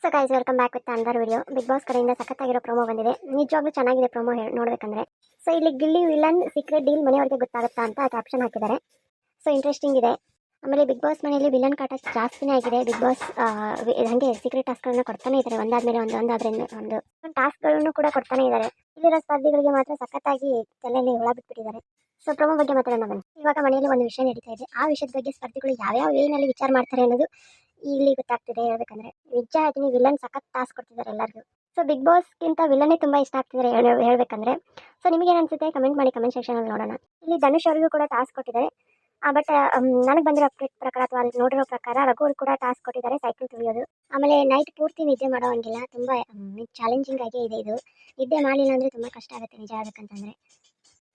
So guys welcome back with ಅಂದರ್ video. Big boss ಕಡೆಯಿಂದ ಸಖತ್ತಾಗಿರೋ promo ಬಂದಿದೆ. ನಿಜವಾಗ್ಲೂ ಚೆನ್ನಾಗಿದೆ ಪ್ರೋಮೋ ನೋಡಬೇಕಂದ್ರೆ. ಸೊ ಇಲ್ಲಿ ಗಿಲ್ಲಿ ವಿಲನ್ ಸೀಕ್ರೆಟ್ ಡೀಲ್ ಮನೆಯವರಿಗೆ ಗೊತ್ತಾಗುತ್ತಾ ಅಂತ ಕ್ಯಾಪ್ಷನ್ ಹಾಕಿದ್ದಾರೆ. ಸೊ ಇಂಟ್ರೆಸ್ಟಿಂಗ್ ಇದೆ. ಆಮೇಲೆ ಬಿಗ್ ಬಾಸ್ ಮನೆಯಲ್ಲಿ ವಿಲನ್ ಕಾಟ ಜಾಸ್ತಿನೇ ಆಗಿದೆ. ಬಿಗ್ ಬಾಸ್ ಹಾಗೆ ಸೀಕ್ರೆಟ್ ಟಾಸ್ಕ್ಗಳನ್ನ ಕೊಡ್ತಾನೆ ಇದ್ದಾರೆ. ಒಂದಾದ್ಮೇಲೆ ಒಂದಾದ್ರೆ ಒಂದು ಟಾಸ್ಕ್ಗಳನ್ನು ಕೂಡ ಕೊಡ್ತಾನೆ ಇದ್ದಾರೆ. ಇಲ್ಲಿರೋ ಸ್ಪರ್ಧಿಗಳಿಗೆ ಮಾತ್ರ ಸಖತ್ತಾಗಿ ತಲೆಯಲ್ಲಿ ಹುಳ ಬಿಟ್ಬಿಟ್ಟಿದ್ದಾರೆ. ಸೊ ಪ್ರೋಮೋ ಬಗ್ಗೆ ಮಾತಾಡೋಣ ಬನ್ನಿ. ಇವಾಗ ಮನೆಯಲ್ಲಿ ಒಂದು ವಿಷಯ ನಡೀತಾ ಇದೆ. ಆ ವಿಷಯದ ಬಗ್ಗೆ ಸ್ಪರ್ಧಿಗಳು ಯಾವ್ಯಾವ ವೇನಲ್ಲಿ ವಿಚಾರ ಮಾಡ್ತಾರೆ ಅನ್ನೋದು ಇಲ್ಲಿ ಗೊತ್ತಾಗ್ತಿದೆ. ಹೇಳ್ಬೇಕಂದ್ರೆ ನಿಜ ಹೇಳ್ತೀನಿ, ವಿಲನ್ ಸಖತ್ ಟಾಸ್ಕ್ ಕೊಡ್ತಿದ್ದಾರೆ ಎಲ್ಲರಿಗೂ. ಸೊ ಬಿಗ್ ಬಾಸ್ಗಿಂತ ವಿಲನ್ನೇ ತುಂಬಾ ಇಷ್ಟ ಆಗ್ತಿದ್ದಾರೆ ಹೇಳ್ಬೇಕಂದ್ರೆ. ಸೊ ನಿಮಗೆ ಏನು ಅನ್ಸುತ್ತೆ ಕಮೆಂಟ್ ಮಾಡಿ, ಕಮೆಂಟ್ ಸೆಕ್ಷನ್ ಅಲ್ಲಿ ನೋಡೋಣ. ಇಲ್ಲಿ ಧನುಷ್ ಅವರಿಗೂ ಕೂಡ ಟಾಸ್ಕ್ ಕೊಟ್ಟಿದ್ದಾರೆ. ಬಟ್ ನನಗೆ ಬಂದಿರೋ ಅಪ್ಡೇಟ್ ಪ್ರಕಾರ ಅಥವಾ ಅಲ್ಲಿ ನೋಡಿರೋ ಪ್ರಕಾರ ರಘು ಅವ್ರು ಕೂಡ ಟಾಸ್ಕ್ ಕೊಟ್ಟಿದ್ದಾರೆ, ಸೈಕಲ್ ತುಳಿಯೋದು. ಆಮೇಲೆ ನೈಟ್ ಪೂರ್ತಿ ನಿದ್ದೆ ಮಾಡೋ ಹಂಗಿಲ್ಲ. ತುಂಬಾ ಚಾಲೆಂಜಿಂಗ್ ಆಗಿ ಇದೆ ಇದು. ನಿದ್ದೆ ಮಾಡಲಿಲ್ಲ ಅಂದ್ರೆ ತುಂಬಾ ಕಷ್ಟ ಆಗುತ್ತೆ ನಿಜ ಹೇಳ್ಬೇಕಂತಂದ್ರೆ.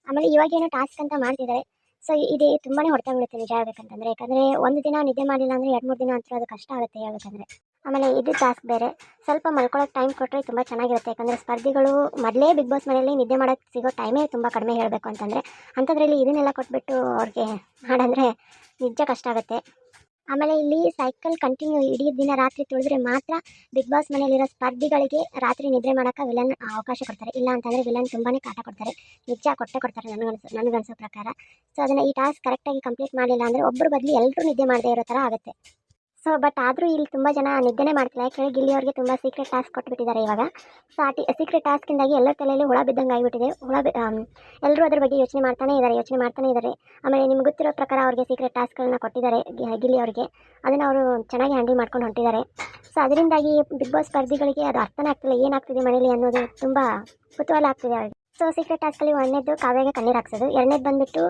ಆಮೇಲೆ ಇವಾಗ ಏನೋ ಟಾಸ್ಕ್ ಅಂತ ಮಾಡ್ತಿದ್ದಾರೆ. ಸೊ ಇದು ತುಂಬಾನೇ ಹೊಡೆತ ಬೀಳುತ್ತೆ ನಿಜ ಹೇಳ್ಬೇಕಂತಂದ್ರೆ. ಯಾಕಂದ್ರೆ ಒಂದು ದಿನ ನಿದ್ದೆ ಮಾಡಿಲ್ಲ ಅಂದ್ರೆ 2-3 ದಿನ ಅಂತೂ ಅದು ಕಷ್ಟ ಆಗುತ್ತೆ ಹೇಳ್ಬೇಕಂದ್ರೆ. ಆಮೇಲೆ ಇದು ಟಾಸ್ಕ್ ಬೇರೆ. ಸ್ವಲ್ಪ ಮಲ್ಕೊಳ್ಳೋಕೆ ಟೈಮ್ ಕೊಟ್ಟರೆ ತುಂಬ ಚೆನ್ನಾಗಿರುತ್ತೆ. ಯಾಕಂದರೆ ಸ್ಪರ್ಧಿಗಳು ಮೊದಲೇ ಬಿಗ್ ಬಾಸ್ ಮನೆಯಲ್ಲಿ ನಿದ್ದೆ ಮಾಡೋಕ್ಕೆ ಸಿಗೋ ಟೈಮೇ ತುಂಬ ಕಡಿಮೆ ಹೇಳಬೇಕು ಅಂತಂದರೆ. ಅಂಥದ್ರಲ್ಲಿ ಇದನ್ನೆಲ್ಲ ಕೊಟ್ಬಿಟ್ಟು ಅವ್ರಿಗೆ ಮಾಡಂದರೆ ನಿಜ ಕಷ್ಟ ಆಗುತ್ತೆ. ಆಮೇಲೆ ಇಲ್ಲಿ ಸೈಕಲ್ ಕಂಟಿನ್ಯೂ ಇಡೀ ದಿನ ರಾತ್ರಿ ತುಳಿದ್ರೆ ಮಾತ್ರ ಬಿಗ್ ಬಾಸ್ ಮನೆಯಲ್ಲಿರೋ ಸ್ಪರ್ಧಿಗಳಿಗೆ ರಾತ್ರಿ ನಿದ್ರೆ ಮಾಡೋಕೆ ವಿಲನ್ ಅವಕಾಶ ಕೊಡ್ತಾರೆ. ಇಲ್ಲ ಅಂತಂದರೆ ವಿಲನ್ ತುಂಬಾ ಕಾಟ ಕೊಡ್ತಾರೆ. ನಿಜ ಕೊಡ್ತಾರೆ ನನಗನ್ಸೋ ಪ್ರಕಾರ. ಸೊ ಅದನ್ನು ಈ ಟಾಸ್ಕ್ ಕರೆಕ್ಟಾಗಿ ಕಂಪ್ಲೀಟ್ ಮಾಡಲಿಲ್ಲ ಅಂದರೆ ಒಬ್ಬರು ಬದಲು ಎಲ್ಲರೂ ನಿದ್ದೆ ಮಾಡದೇ ಇರೋ ಥರ ಆಗುತ್ತೆ. ಸೊ ಬಟ್ ಆದರೂ ಇಲ್ಲಿ ತುಂಬ ಜನ ನಿದ್ದೆನೇ ಮಾಡ್ತಿಲ್ಲ. ಯಾಕೆ ಗಿಲ್ಲಿ ಅವ್ರಿಗೆ ತುಂಬ ಸೀಕ್ರೆಟ್ ಟಾಸ್ಕ್ ಕೊಟ್ಬಿಟ್ಟಿದ್ದಾರೆ ಇವಾಗ. ಸೊ ಸೀಕ್ರೆಟ್ ಟಾಸ್ಕಿಂದಾಗಿ ಎಲ್ಲರ ತಲೆಯಲ್ಲಿ ಹುಳ ಬಿದ್ದಂಗೆ ಆಗಿಬಿಟ್ಟಿದೆ. ಎಲ್ಲರೂ ಅದ್ರ ಬಗ್ಗೆ ಯೋಚನೆ ಮಾಡ್ತಾನೆ ಇದ್ದಾರೆ. ಆಮೇಲೆ ನಿಮ್ಗೆ ಗೊತ್ತಿರೋ ಪ್ರಕಾರ ಅವ್ರಿಗೆ ಸೀಕ್ರೆಟ್ ಟಾಸ್ಕ್ಗಳನ್ನ ಕೊಟ್ಟಿದ್ದಾರೆ ಗಿಲ್ಲಿ ಅವರಿಗೆ. ಅದನ್ನು ಅವರು ಚೆನ್ನಾಗಿ ಹ್ಯಾಂಡಲ್ ಮಾಡ್ಕೊಂಡು ಹೊಂಟಿದ್ದಾರೆ. ಸೊ ಅದರಿಂದಾಗಿ ಬಿಗ್ ಬಾಸ್ ಸ್ಪರ್ಧಿಗಳಿಗೆ ಅದು ಅರ್ಥನೇ ಆಗ್ತಿಲ್ಲ ಏನಾಗ್ತಿದೆ ಮನೇಲಿ ಅನ್ನೋದು ತುಂಬ ಕುತೂಹಲ ಆಗ್ತಿದೆ ಅವರಿಗೆ. ಸೊ ಸೀಕ್ರೆಟ್ ಟಾಸ್ಕಲ್ಲಿ ಒಂದನೇದು ಕಾವ್ಯಗೆ ಕಣ್ಣೀರು ಹಾಕ್ಸೋದು, ಎರಡನೇದು ಬಂದುಬಿಟ್ಟು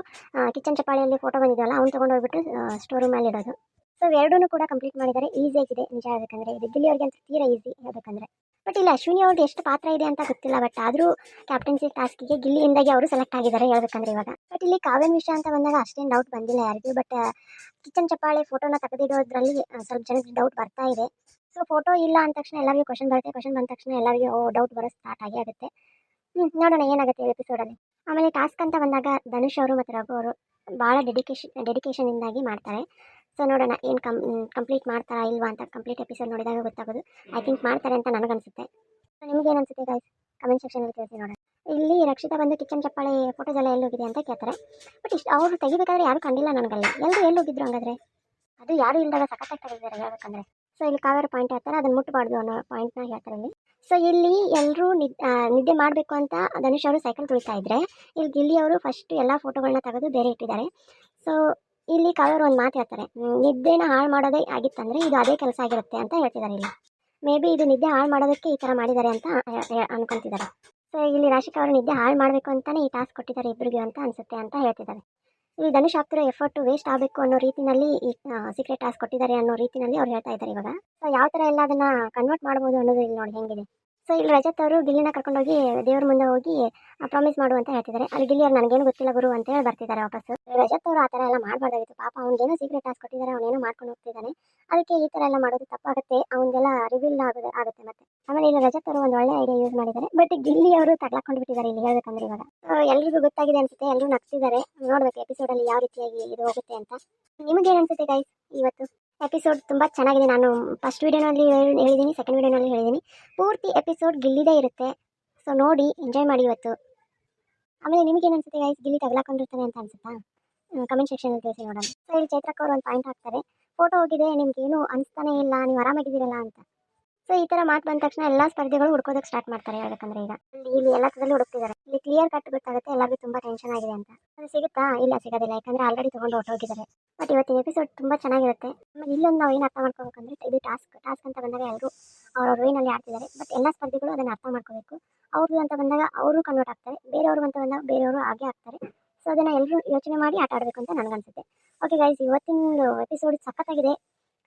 ಕಿಚನ್ ಚಪಾಳಿಯಲ್ಲಿ ಫೋಟೋ ಬಂದಿದ್ದಲ್ಲ ಅವ್ನು ತೊಗೊಂಡು ಹೋಗ್ಬಿಟ್ಟು ಸ್ಟೋರ್ ರೂಮಲ್ಲಿ ಇಡೋದು. ಸೊ ಎರಡೂ ಕೂಡ ಕಂಪ್ಲೀಟ್ ಮಾಡಿದ್ದಾರೆ. ಈಸಿಯಾಗಿದೆ ನಿಜ ಹೇಳ್ಬೇಕಂದ್ರೆ. ಇದು ಗಿಲ್ಲಿ ಅವ್ರಿಗೆ ಅಂತ ತೀರಾ ಈಸಿ ಹೇಳ್ಬೇಕಂದ್ರೆ. ಬಟ್ ಇಲ್ಲ ಅಶ್ವಿನಿ ಅವ್ರಿಗೆ ಎಷ್ಟು ಪಾತ್ರ ಇದೆ ಅಂತ ಗೊತ್ತಿಲ್ಲ. ಬಟ್ ಆದರೂ ಕ್ಯಾಪ್ಟನ್ಸಿ ಟಾಸ್ಕಿಗೆ ಗಿಲ್ಲಿಯಿಂದಾಗಿ ಅವರು ಸೆಲೆಕ್ಟ್ ಆಗಿದ್ದಾರೆ ಹೇಳ್ಬೇಕಂದ್ರೆ ಇವಾಗ. ಬಟ್ ಇಲ್ಲಿ ಕಾವ್ಯನ ವಿಷಯ ಅಂತ ಬಂದಾಗ ಅಷ್ಟೇನು ಡೌಟ್ ಬಂದಿಲ್ಲ ಯಾರಿಗೂ. ಬಟ್ ಕಿಚನ್ ಚಪಾಳಿ ಫೋಟೋನ ತೆಗೆದಿಡೋದ್ರಲ್ಲಿ ಸ್ವಲ್ಪ ಜನಕ್ಕೆ ಡೌಟ್ ಬರ್ತಾ ಇದೆ. ಸೊ ಫೋಟೋ ಇಲ್ಲ ಅಂದ ತಕ್ಷಣ ಎಲ್ಲರಿಗೂ ಕ್ವಶನ್ ಬರುತ್ತೆ. ಕ್ವಶನ್ ಬಂದ ತಕ್ಷಣ ಎಲ್ಲರಿಗೂ ಡೌಟ್ ಬರೋ ಸ್ಟಾರ್ಟ್ ಆಗುತ್ತೆ. ನೋಡೋಣ ಏನಾಗುತ್ತೆ ಎಪಿಸೋಡಲ್ಲಿ. ಆಮೇಲೆ ಟಾಸ್ಕ್ ಅಂತ ಬಂದಾಗ ಧನುಷ್ ಅವರು ಮತ್ತು ರಘು ಅವರು ಭಾಳ ಡೆಡಿಕೇಶನಿಂದಾಗಿ ಮಾಡ್ತಾರೆ. ಸೊ ನೋಡೋಣ ಏನು ಕಂಪ್ಲೀಟ್ ಮಾಡ್ತಾರಾ ಇಲ್ವಾ ಅಂತ ಕಂಪ್ಲೀಟ್ ಎಪಿಸೋಡ್ ನೋಡಿದಾಗ ಗೊತ್ತಾಗೋದು. ಐ ಥಿಂಕ್ ಮಾಡ್ತಾರೆ ಅಂತ ನನಗನ್ಸುತ್ತೆ. ಸೊ ನಿಮಗೇನು ಅನಿಸುತ್ತೆ ಗೈಸ್ ಕಮೆಂಟ್ ಸೆಕ್ಷನಲ್ಲಿ ತಿಳಿಸಿ ನೋಡೋಣ. ಇಲ್ಲಿ ರಕ್ಷಿತಾ ಬಂದು ಕಿಚನ್ ಚಪ್ಪಾಳೆ ಫೋಟೋಸ್ ಎಲ್ಲ ಎಲ್ಲೋಗಿದೆ ಅಂತ ಕೇಳ್ತಾರೆ. ಬಟ್ ಇಷ್ಟು ಅವರು ತೆಗಿಬೇಕಾದ್ರೆ ಯಾರು ಕಂಡಿಲ್ಲ ನನಗಲ್ಲಿ. ಎಲ್ಲರೂ ಎಲ್ಲೋಗಿದ್ರು ಹಂಗಾದ್ರೆ? ಅದು ಯಾರು ಇಲ್ದಾಗ ಸಖತ್ತಾಗಿ ತೆಗೆದಿದ್ದಾರೆ ಹೇಳ್ಬೇಕಂದ್ರೆ. ಸೊ ಇಲ್ಲಿ ಕಾವೇರಿ ಪಾಯಿಂಟ್ ಹೇಳ್ತಾರೆ, ಅದನ್ನು ಮುಟ್ಟಬಾರ್ದು ಅನ್ನೋ ಪಾಯಿಂಟ್ನ ಹೇಳ್ತಾರೆ ಇಲ್ಲಿ. ಸೊ ಇಲ್ಲಿ ಎಲ್ಲರೂ ನಿದ್ದೆ ಮಾಡಬೇಕು ಅಂತ ಧನುಷ್ ಅವರು ಸೈಕಲ್ ತುಳಿತಾ ಇದ್ರೆ, ಇಲ್ಲಿ ಗಿಲ್ಲಿ ಅವರು ಫಸ್ಟ್ ಎಲ್ಲ ಫೋಟೋಗಳನ್ನ ತೆಗೆದು ಬೇರೆ ಇಟ್ಟಿದ್ದಾರೆ. ಸೊ ಇಲ್ಲಿ ಕಾವ್ಯರು ಒಂದು ಮಾತು ಹೇಳ್ತಾರೆ, ನಿದ್ದೆನ ಹಾಳು ಮಾಡೋದೇ ಆಗಿತ್ತಂದರೆ ಇದು ಅದೇ ಕೆಲಸ ಆಗಿರುತ್ತೆ ಅಂತ ಹೇಳ್ತಿದ್ದಾರೆ ಇಲ್ಲಿ. ಮೇ ಬಿ ಇದು ನಿದ್ದೆ ಹಾಳು ಮಾಡೋದಕ್ಕೆ ಈ ಥರ ಮಾಡಿದ್ದಾರೆ ಅಂತ ಅನ್ಕೊತಿದ್ದಾರೆ. ಸೊ ಇಲ್ಲಿ ರಾಶಿಕಾ ಅವರು ನಿದ್ದೆ ಹಾಳು ಮಾಡಬೇಕು ಅಂತಲೇ ಈ ಟಾಸ್ಕ್ ಕೊಟ್ಟಿದ್ದಾರೆ ಇಬ್ಬರಿಗೆ ಅಂತ ಅನಿಸುತ್ತೆ ಅಂತ ಹೇಳ್ತಿದ್ದಾರೆ. ಈ ಧನುಷ್ ಆಗ್ತಿರೋ ಎಫರ್ಟು ವೇಸ್ಟ್ ಆಗಬೇಕು ಅನ್ನೋ ರೀತಿಯಲ್ಲಿ ಈ ಸೀಕ್ರೆಟ್ ಟಾಸ್ಕ್ ಕೊಟ್ಟಿದ್ದಾರೆ ಅನ್ನೋ ರೀತಿಯಲ್ಲಿ ಅವ್ರು ಹೇಳ್ತಾ ಇದ್ದಾರೆ ಇವಾಗ. ಸೊ ಯಾವ ಥರ ಎಲ್ಲ ಅದನ್ನು ಕನ್ವರ್ಟ್ ಮಾಡ್ಬೋದು ಅನ್ನೋದು ಇಲ್ಲಿ ನೋಡಿ ಹೆಂಗಿದೆ. ಸೊ ಇಲ್ಲಿ ರಜತ್ ಅವರು ಗಿಲ್ಲಿನ ಕರ್ಕೊಂಡೋಗಿ ದೇವ್ರ ಮುಂದೆ ಹೋಗಿ ಪ್ರಾಮಿಸ್ ಮಾಡು ಅಂತ ಹೇಳ್ತಿದ್ದಾರೆ. ಅಲ್ಲಿ ಗಿಲ್ಲಿ ಅವ್ರು ನನಗೇನು ಗೊತ್ತಿಲ್ಲ ಗುರು ಅಂತ ಹೇಳಿ ಬರ್ತಿದ್ದಾರೆ ವಾಪಸ್. ರಜತ್ ಅವರು ಆ ಥರ ಎಲ್ಲ ಮಾಡಬಾರ್ದಾಗಿತ್ತು. ಪಾಪ ಅವ್ನಿಗೇನೋ ಸೀಕ್ರೆಟ್ ಟಾಸ್ಕ್ ಕೊಟ್ಟಿದ್ದಾರೆ, ಅವನೇನೋ ಮಾಡ್ಕೊಂಡು ಹೋಗ್ತಿದ್ದಾನೆ. ಅದಕ್ಕೆ ಈ ಥರ ಎಲ್ಲ ಮಾಡೋದು ತಪ್ಪಾಗುತ್ತೆ. ಅವನಿಗೆಲ್ಲ ರಿವೀಲ್ ಆಗುತ್ತೆ ಮತ್ತೆ. ಆಮೇಲೆ ಇಲ್ಲಿ ರಜತ್ ಅವರು ಒಂದು ಒಳ್ಳೆ ಐಡಿಯಾ ಯೂಸ್ ಮಾಡಿದ್ದಾರೆ. ಬಟ್ ಗಿಲ್ಲಿ ಅವರು ತಗ್ಲಾಕೊಂಡು ಬಿಟ್ಟಿದ್ದಾರೆ ಇಲ್ಲಿ ಹೇಳ್ಬೇಕಂದ್ರೆ ಇವಾಗ. ಎಲ್ರಿಗೂ ಗೊತ್ತಾಗಿದೆ ಅನ್ಸುತ್ತೆ, ಎಲ್ಲರೂ ನಗ್ತಿದ್ದಾರೆ. ನೋಡ್ಬೇಕು ಎಪಿಸೋಡಲ್ಲಿ ಯಾವ ರೀತಿಯಾಗಿ ಇದು ಹೋಗುತ್ತೆ ಅಂತ. ನಿಮಗೇನು ಅನ್ಸುತ್ತೆ ಗೈಸ್ ಇವತ್ತು ಎಪಿಸೋಡ್? ತುಂಬ ಚೆನ್ನಾಗಿದೆ. ನಾನು ಫಸ್ಟ್ ವೀಡಿಯೋನಲ್ಲಿ ಹೇಳಿದ್ದೀನಿ, ಸೆಕೆಂಡ್ ವೀಡಿಯೋನಲ್ಲಿ ಹೇಳಿದ್ದೀನಿ. ಪೂರ್ತಿ ಎಪಿಸೋಡ್ ಗಿಲ್ಲಿದೇ ಇರುತ್ತೆ. ಸೊ ನೋಡಿ ಎಂಜಾಯ್ ಮಾಡಿ ಇವತ್ತು. ಆಮೇಲೆ ನಿಮಗೇನು ಅನ್ಸುತ್ತೆ ಗೈಸ್, ಗಿಲ್ಲಿ ತಗಲಾಕೊಂಡಿರ್ತಾನೆ ಅಂತ ಅನ್ಸುತ್ತಾ? ಕಮೆಂಟ್ ಸೆಕ್ಷನಲ್ಲಿ ತಿಳಿಸಿ ನೋಡೋಣ. ಸೊ ಇಲ್ಲಿ ಚೈತ್ರಕ್ಕ ಅವರು ಒಂದು ಪಾಯಿಂಟ್ ಹಾಕ್ತಾರೆ, ಫೋಟೋ ಹೋಗಿದೆ ನಿಮ್ಗೇನು ಅನಿಸ್ತಾನೆ ಇಲ್ಲ, ನೀವು ಆರಾಮಾಗಿದ್ದೀರಲ್ಲ ಅಂತ. ಸೊ ಈ ಥರ ಮಾತು ಬಂದ ತಕ್ಷಣ ಎಲ್ಲ ಸ್ಪರ್ಧಿಗಳು ಹುಡ್ಕೋದಕ್ಕೆ ಸ್ಟಾರ್ಟ್ ಮಾಡ್ತಾರೆ ಹೇಳ್ಬೇಕಂದ್ರೆ ಈಗ. ಇಲ್ಲಿ ಎಲ್ಲ ಥರದಲ್ಲೂ ಹುಡುಕ್ತಿದ್ದಾರೆ. ಇಲ್ಲಿ ಕ್ಲಿಯರ್ ಕಟ್ ಗೊತ್ತಾಗುತ್ತೆ ಎಲ್ಲರಿಗೂ ತುಂಬ ಟೆನ್ಷನ್ ಆಗಿದೆ ಅಂತ. ಅದು ಸಿಗುತ್ತಾ? ಇಲ್ಲ ಸಿಗೋದಿಲ್ಲ, ಯಾಕಂದರೆ ಆಲ್ರೆಡಿ ತೊಗೊಂಡು ಹೊರಟೋಗಿದ್ದಾರೆ. ಬಟ್ ಇವತ್ತಿನ ಎಪಿಸೋಡ್ ತುಂಬ ಚೆನ್ನಾಗಿರುತ್ತೆ. ಆಮೇಲೆ ಇಲ್ಲೊಂದು ನಾವು ಏನು ಅರ್ಥ ಮಾಡ್ಕೋಬೇಕಂದ್ರೆ, ಇದು ಟಾಸ್ಕ್ ಅಂತ ಬಂದಾಗ ಎಲ್ಲರೂ ಅವ್ರವ್ರ ವೇನಲ್ಲಿ ಆಡ್ತಿದ್ದಾರೆ. ಬಟ್ ಎಲ್ಲ ಸ್ಪರ್ಧಿಗಳು ಅದನ್ನು ಅರ್ಥ ಮಾಡ್ಕೋಬೇಕು. ಅವ್ರದ್ದು ಅಂತ ಬಂದಾಗ ಅವರು ಕನ್ವರ್ಟ್ ಆಗ್ತಾರೆ, ಬೇರೆಯವರು ಅಂತ ಬಂದಾಗ ಬೇರೆಯವರು ಹಾಗೆ ಆಗ್ತಾರೆ. ಸೊ ಅದನ್ನು ಎಲ್ಲರೂ ಯೋಚನೆ ಮಾಡಿ ಆಟ ಆಡಬೇಕು ಅಂತ ನನಗನ್ಸುತ್ತೆ. ಓಕೆ ಗೈಸ್, ಇವತ್ತಿನ ಎಪಿಸೋಡ್ ಸಖತ್ತಾಗಿದೆ.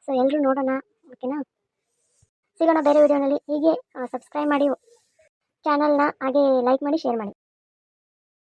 ಸೊ ಎಲ್ಲರೂ ನೋಡೋಣ, ಓಕೆನಾ? ಸಿಗೋಣ ಬೇರೆ ವಿಡಿಯೋನಲ್ಲಿ. ಹೀಗೆ ಸಬ್ಸ್ಕ್ರೈಬ್ ಮಾಡಿ ಚಾನಲ್ನ, ಹಾಗೆ ಲೈಕ್ ಮಾಡಿ, ಶೇರ್ ಮಾಡಿ.